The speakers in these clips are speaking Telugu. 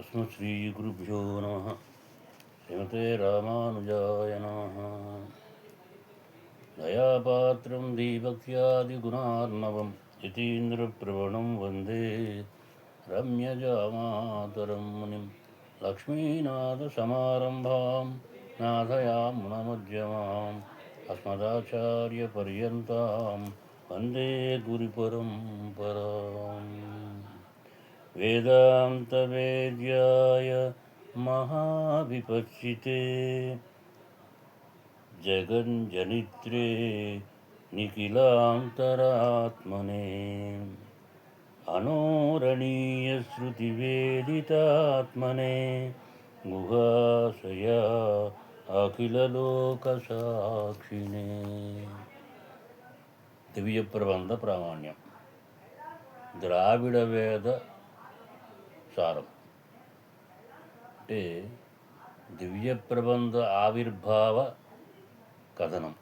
अस्मत् श्रीगुरुभ्यो नमः। श्रीमते रामानुजाय नमः। दयापात्रं दीभक्त्यादिगुणार्णवं यतीन्द्रप्रवणं वन्दे रम्यजामातरं मुनिं लक्ष्मीनाथसमारम्भां नाथयामुनमध्यमाम् अस्मदाचार्यपर्यन्तां वन्दे गुरुपरम्पराम्। वेदान्तवेद्याय महाविपश्चिते जगज्जनित्रे निखिलान्तरात्मने अनोरणीयश्रुतिवेदितात्मने गुहाशया अखिललोकसाक्षिणे। దివ్యప్రబంధ ప్రామాణ్యం. ద్రావిడ వేద సారం అంటే దివ్య ప్రబంధ ఆవిర్భావ కథనం.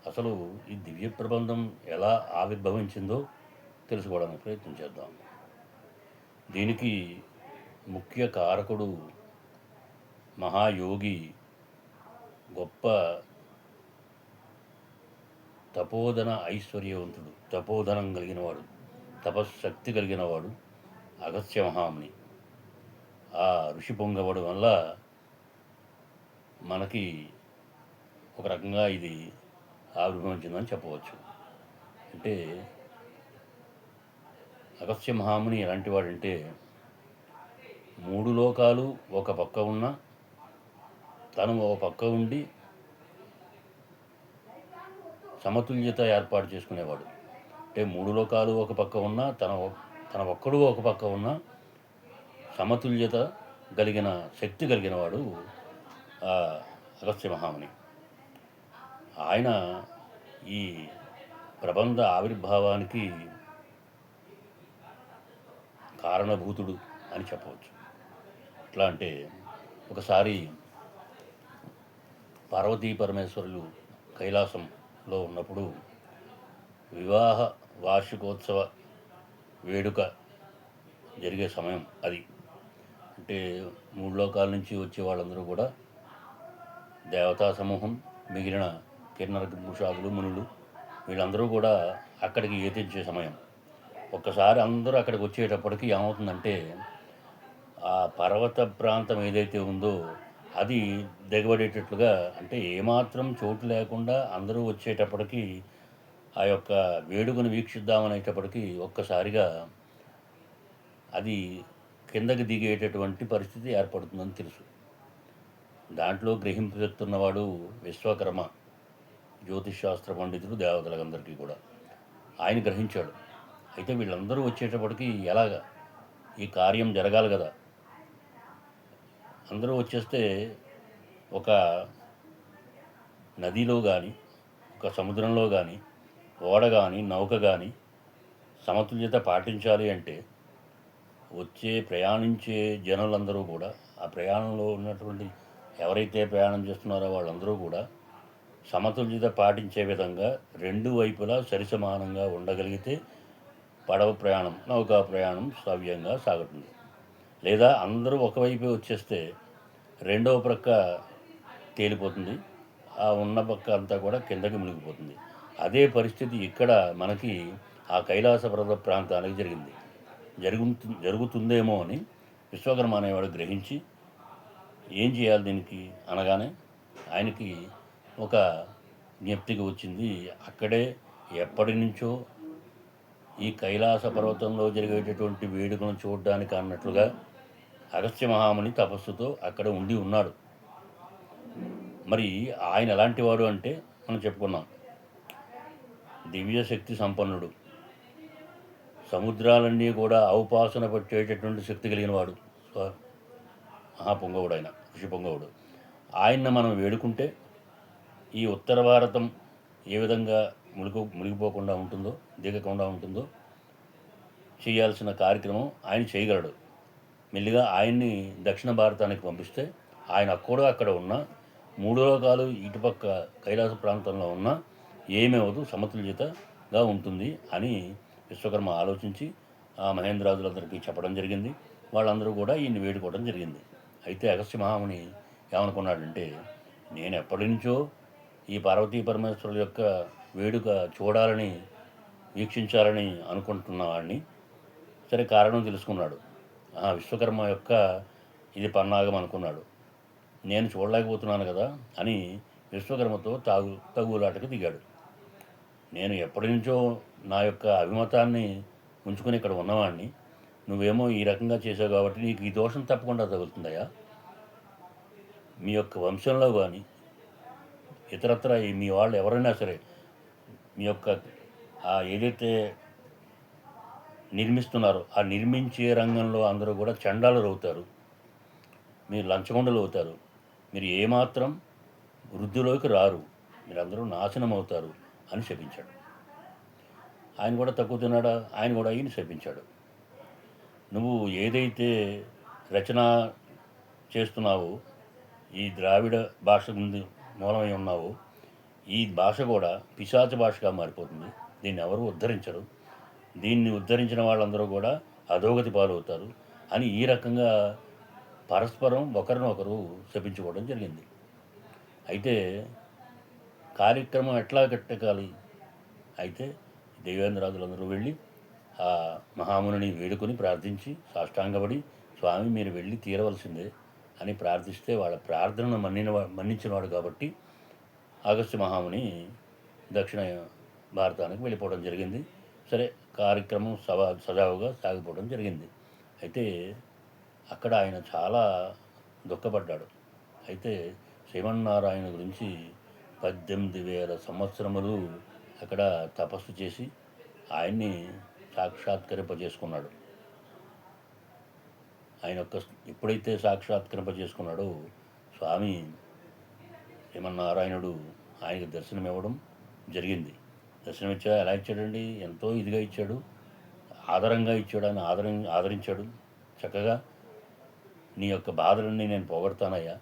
అసలు ఈ దివ్య ప్రబంధం ఎలా ఆవిర్భవించిందో తెలుసుకోవడానికి ప్రయత్నం చేద్దాం. దీనికి ముఖ్య కారకుడు మహాయోగి, గొప్ప తపోధన ఐశ్వర్యవంతుడు, తపోధనం కలిగినవాడు, తపశ్శక్తి కలిగినవాడు అగస్త్య మహాముని. ఆ ఋషి పొంగవడం వల్ల మనకి ఒక రకంగా ఇది ఆవిర్భవించిందని చెప్పవచ్చు. అంటే అగస్త్య మహాముని ఎలాంటి వాడంటే, మూడు లోకాలు ఒక పక్క ఉన్న తను ఒక పక్క ఉండి సమతుల్యత ఏర్పాటు చేసుకునేవాడు. అంటే మూడు లోకాలు ఒక పక్క ఉన్న తన ఒక్కడు ఒక పక్క ఉన్న సమతుల్యత కలిగిన శక్తి కలిగిన వాడు అగస్త్య మహాముని. ఆయన ఈ ప్రబంధ ఆవిర్భావానికి కారణభూతుడు అని చెప్పవచ్చు. ఎట్లా అంటే, ఒకసారి పార్వతీ పరమేశ్వరులు కైలాసంలో ఉన్నప్పుడు వివాహ వార్షికోత్సవ వేడుక జరిగే సమయం అది. అంటే మూడు లోకాల నుంచి వచ్చే వాళ్ళందరూ కూడా, దేవతా సమూహం, మిగిలిన కిన్నర పురుషాదులు, మునులు, వీళ్ళందరూ కూడా అక్కడికి ఏతించే సమయం. ఒక్కసారి అందరూ అక్కడికి వచ్చేటప్పటికి ఏమవుతుందంటే, ఆ పర్వత ప్రాంతం ఏదైతే ఉందో అది దిగబడేటట్లుగా, అంటే ఏమాత్రం చోటు లేకుండా అందరూ వచ్చేటప్పటికి ఆ యొక్క వేడుకను వీక్షిద్దామనేటప్పటికీ ఒక్కసారిగా అది కిందకి దిగేటటువంటి పరిస్థితి ఏర్పడుతుందని తెలుసు. దాంట్లో గ్రహింపుతున్నవాడు విశ్వకర్మ, జ్యోతిషాస్త్ర పండితుడు, దేవతలందరికీ కూడా. ఆయన గ్రహించాడు. అయితే వీళ్ళందరూ వచ్చేటప్పటికి ఎలాగా ఈ కార్యం జరగాలి కదా. అందరూ వచ్చేస్తే ఒక నదిలో కానీ, ఒక సముద్రంలో కానీ, ఓడ కానీ, నౌక కానీ సమతుల్యత పాటించాలి అంటే ప్రయాణించే జనులందరూ కూడా, ఆ ప్రయాణంలో ఉన్నటువంటి ఎవరైతే ప్రయాణం చేస్తున్నారో వాళ్ళందరూ కూడా సమతుల్యత పాటించే విధంగా రెండు వైపులా సరిసమానంగా ఉండగలిగితే పడవ ప్రయాణం, నౌకా ప్రయాణం సవ్యంగా సాగుతుంది. లేదా అందరూ ఒకవైపే వచ్చేస్తే రెండవ ప్రక్క తేలిపోతుంది, ఆ ఉన్న పక్క అంతా కూడా కిందకి మునిగిపోతుంది. అదే పరిస్థితి ఇక్కడ మనకి ఆ కైలాస పర్వత ప్రాంతానికి జరుగుతుందేమో అని విశ్వకర్మ అనేవాడు గ్రహించి, ఏం చేయాలి దీనికి అనగానే ఆయనకి ఒక జ్ఞప్తికి వచ్చింది. అక్కడే ఎప్పటి నుంచో ఈ కైలాస పర్వతంలో జరిగేటటువంటి వేడుకను చూడడానికి అన్నట్లుగా అగస్త్య మహాముని తపస్సుతో అక్కడ ఉండి ఉన్నాడు. మరి ఆయన ఎలాంటి వాడు అంటే, మనం చెప్పుకున్నాం, దివ్యశక్తి సంపన్నుడు, సముద్రాలన్నీ కూడా ఔపాసన పట్టేటటువంటి శక్తి కలిగిన వాడు, మహాపొంగవుడు, ఆయన ఋషి పొంగవుడు. ఆయన్ని మనం వేడుకుంటే ఈ ఉత్తర భారతం ఏ విధంగా మునిగిపోకుండా ఉంటుందో, దిగకుండా ఉంటుందో చేయాల్సిన కార్యక్రమం ఆయన చేయగలడు. మెల్లిగా ఆయన్ని దక్షిణ భారతానికి పంపిస్తే ఆయన అక్కడ ఉన్న మూడు లోకాలు ఇటుపక్క కైలాస ప్రాంతంలో ఉన్న ఏమేవదు సమతుల్యతగా ఉంటుంది అని విశ్వకర్మ ఆలోచించి ఆ మహేంద్రాదులందరికీ చెప్పడం జరిగింది. వాళ్ళందరూ కూడా ఈయన్ని వేడుకోవడం జరిగింది. అయితే అగస్త్య మహాముని ఏమనుకున్నాడంటే, నేను ఎప్పటి నుంచో ఈ పార్వతీ పరమేశ్వరుల యొక్క వేడుక చూడాలని, వీక్షించాలని అనుకుంటున్న వాడిని. సరే, కారణం తెలుసుకున్నాడు. విశ్వకర్మ యొక్క ఇది పన్నాగం అనుకున్నాడు. నేను చూడలేకపోతున్నాను కదా అని విశ్వకర్మతో తగులాటకు దిగాడు. నేను ఎప్పటి నుంచో నా యొక్క అభిమతాన్ని ఉంచుకొని ఇక్కడ ఉన్నవాడిని, నువ్వేమో ఈ రకంగా చేసావు కాబట్టి నీకు ఈ దోషం తప్పకుండా తగులుతుందయ్యా. మీ యొక్క వంశంలో కానీ ఇతరత్ర మీ వాళ్ళు ఎవరైనా సరే మీ యొక్క ఏదైతే నిర్మిస్తున్నారో ఆ నిర్మించే రంగంలో అందరూ కూడా చండాలురు అవుతారు, మీరు లంచగొండలు అవుతారు, మీరు ఏమాత్రం వృద్ధిలోకి రారు, మీరందరూ నాశనం అవుతారు అని శపించాడు. ఆయన కూడా తక్కువ తిన్నాడా? ఆయన కూడా ఈయన శపించాడు. నువ్వు ఏదైతే రచన చేస్తున్నావో, ఈ ద్రావిడ భాష ముందు మూలమై ఉన్నావో, ఈ భాష కూడా పిశాచ భాషగా మారిపోతుంది. దీన్ని ఎవరు ఉద్ధరించరు, దీన్ని ఉద్ధరించిన వాళ్ళందరూ కూడా అధోగతి పాలవుతారు అని ఈ రకంగా పరస్పరం ఒకరినొకరు శపించుకోవడం జరిగింది. అయితే కార్యక్రమం ఎట్లా కట్టకాలి? అయితే దేవేంద్రాదులందరూ వెళ్ళి ఆ మహామునిని వేడుకొని ప్రార్థించి సాష్టాంగపడి, స్వామి మీరు వెళ్ళి తీరవలసిందే అని ప్రార్థిస్తే వాళ్ళ ప్రార్థనను మన్నించినవాడు కాబట్టి అగస్త్య మహాముని దక్షిణ భారతానికి వెళ్ళిపోవడం జరిగింది. సరే, కార్యక్రమం సజావుగా సాగిపోవడం జరిగింది. అయితే అక్కడ ఆయన చాలా దుఃఖపడ్డాడు. అయితే శ్రీమన్నారాయణ గురించి 18,000 సంవత్సరములు అక్కడ తపస్సు చేసి ఆయన్ని సాక్షాత్కరింపజేసుకున్నాడు. ఆయన యొక్క ఎప్పుడైతే సాక్షాత్కరింపజేసుకున్నాడో స్వామి శ్రీమన్నారాయణుడు ఆయనకు దర్శనం ఇవ్వడం జరిగింది. దర్శనం ఎలా ఇచ్చాడండి? ఎంతో ఇదిగా ఇచ్చాడు, ఆదరంగా ఇచ్చాడు. ఆయన ఆదరించాడు. చక్కగా నీ యొక్క బాధలన్నీ నేను పోగొడతానయ్యా,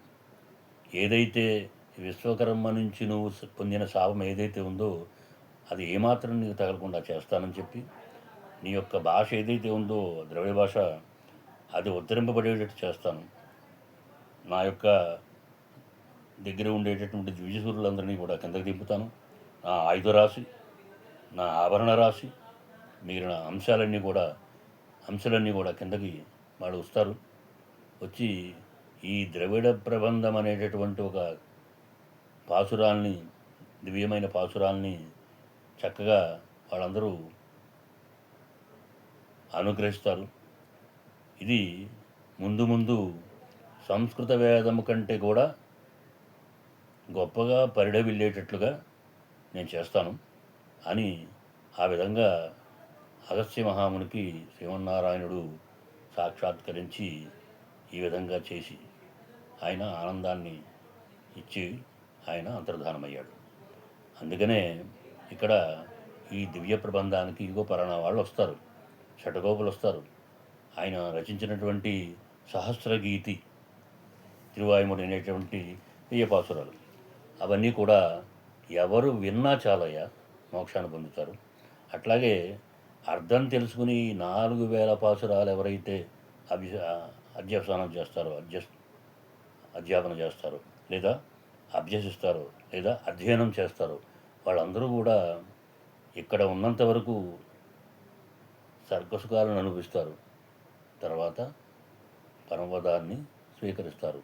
ఏదైతే విశ్వకర్మ నుంచి నువ్వు పొందిన శాపం ఏదైతే ఉందో అది ఏమాత్రం నీకు తగలకుండా చేస్తానని చెప్పి, నీ యొక్క భాష ఏదైతే ఉందో ద్రవిడ భాష అది ఉద్ధరింపబడేటట్టు చేస్తాను. నా యొక్క దగ్గర ఉండేటటువంటి ద్విజసూరులందరినీ కూడా కిందకి దింపుతాను. నా ఆయుధ రాశి, నా ఆభరణ రాశి, మిగిలిన అంశాలన్నీ కూడా కిందకి వాళ్ళు వస్తారు. వచ్చి ఈ ద్రవిడ ప్రబంధం అనేటటువంటి ఒక పాసురాల్ని, దివ్యమైన పాసురాల్ని చక్కగా వాళ్ళందరూ అనుగ్రహిస్తారు. ఇది ముందు సంస్కృత వేదము కంటే కూడా గొప్పగా పరిఢవిల్లేటట్లుగా నేను చేస్తాను అని ఆ విధంగా అగస్త్య మహామునికి శ్రీమన్నారాయణుడు సాక్షాత్కరించి ఈ విధంగా చేసి ఆయన ఆనందాన్ని ఇచ్చి ఆయన అంతర్ధానమయ్యాడు. అందుకనే ఇక్కడ ఈ దివ్య ప్రబంధానికి ఇదిగో పలానా వాళ్ళు వస్తారు, షటగోపులు వస్తారు. ఆయన రచించినటువంటి సహస్రగీతి తిరువాయుముడి అనేటువంటి వెయ్యపాసురాలు అవన్నీ కూడా ఎవరు విన్నా చాలయ్యా మోక్షాన్ని పొందుతారు. అట్లాగే అర్థం తెలుసుకుని 4,000 పాసురాలు ఎవరైతే అధ్యాపనం చేస్తారో, అధ్యాపన చేస్తారో, లేదా అభ్యసిస్తారో, లేదా అధ్యయనం చేస్తారో వాళ్ళందరూ కూడా ఇక్కడ ఉన్నంత వరకు స్వర్గసుఖాలను అనుభవిస్తారు. తర్వాత పరమపదాన్ని స్వీకరిస్తారు.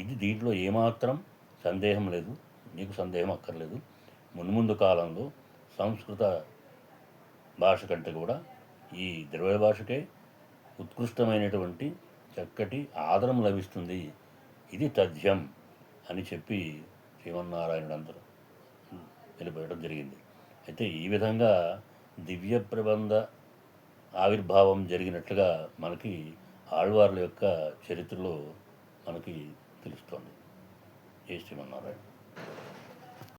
ఇది దీంట్లో ఏమాత్రం సందేహం లేదు, నీకు సందేహం అక్కర్లేదు. మున్ముందు కాలంలో సంస్కృత భాష కంటే కూడా ఈ ద్రవిడ భాషకే ఉత్కృష్టమైనటువంటి చక్కటి ఆదరం లభిస్తుంది. ఇది తథ్యం అని చెప్పి శ్రీమన్నారాయణుడు అందరూ వెళ్ళిపోయడం జరిగింది. అయితే ఈ విధంగా దివ్య ప్రబంధ ఆవిర్భావం జరిగినట్లుగా మనకి ఆళ్వార్ల యొక్క చరిత్రలో మనకి తెలుస్తోంది. జై శ్రీమన్నారాయణ.